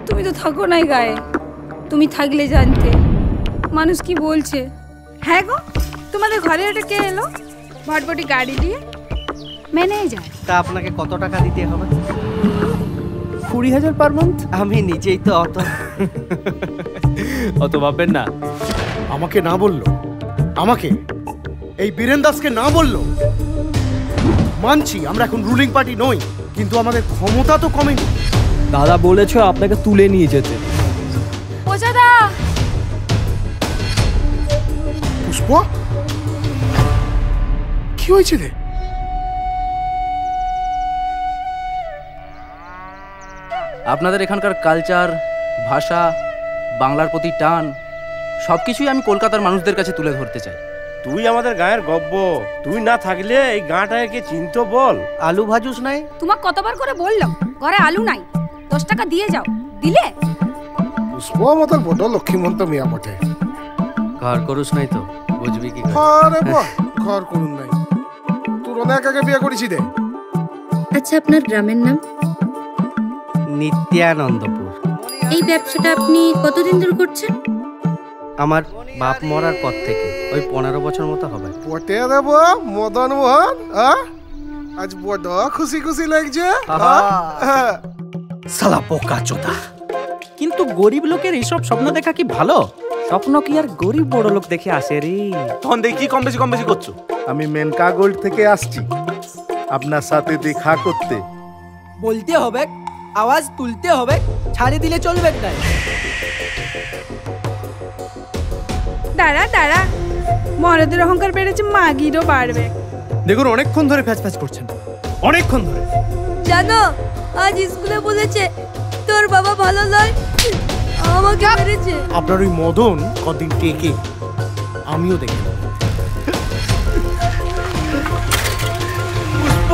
তুমি তো থাকো নাই গায়ে, তুমি থাকলে জানতে মানুষ কি বলছে। হ্যাঁ গো, তোমাদের ঘরে ওটা কে এলো ভটভটি গাড়ি দিয়ে? ম্যানেজার। তা আপনাকে কত টাকা দিতে হবে? 20,000 পার মান্থ। আমি নিজেই তো অত ভাববেন না। আমাকে না বললো, আমাকে এই বীরেন দাসকে না বললো। মানছি আমরা এখন রুলিং পার্টি নই, কিন্তু আমাদের ক্ষমতা তো কমেনি। দাদা বলেছো আপনাকে তুলে নিয়ে যেতে। ওজাদা, পুষ্প কি হয়েছে রে? আপনাদের এখানকার কালচার, ভাষা, বাংলার প্রতি টান সবকিছুই আমি কলকাতার মানুষদের কাছে তুলে ধরতে চাই। তুই আমাদের গায়ের গব্ব, তুই না থাকলে এই গাঁটাকে কে চিনতো বল? আলু ভাজুস নাই? তোমার কতবার করে বললাম ঘরে আলু নাই, 10 টাকা দিয়ে যাও, দিলে? পুষ্প মতন বড় লক্ষ্মীমন্ত মিয়া বটে। ঘর করুস নাই তো বুঝবি কি? আরে বাহ, ঘর করুন নাই, তোর অনেক আগে বিয়ে করেছি রে। আচ্ছা, আপনার গ্রামের নাম? নিত্যানন্দপুর। এই ব্যবসাটা আপনি কতদিন ধরে করছেন? আমার বাপ মরার পর থেকে ওই 15 বছর মতো হবে। বটে রে মদন মোহন, আজ বড় খুশি খুশি লাগছে। শালা বোকা চোদা। কিন্তু গরিব লোকের এইসব স্বপ্ন দেখা কি ভালো? স্বপ্ন কি আর গরিব বড় লোক দেখে আসে রে? তখন দেখি কম বেশি করছো। আমি মেনকা গোল্ড থেকে আসছি আপনার সাথে দেখা করতে। বলতে হবে, আওয়াজ তুলতে হবে, ছাড়ি দিলে চলবে না। দাঁড়া দাঁড়া, মরদের অহংকার বেড়েছে, মাগিরও বাড়বে। দেখুন অনেকক্ষণ ধরে ফ্যাচ ফ্যাচ করছেন, অনেকক্ষণ ধরে। জানো, আজ স্কুলে বলেছে তোর বাবা ভালো নয়, আমাকে মেরেছে। আপনার ওই মদন কদিন টেকে আমিও দেখি। পুষ্প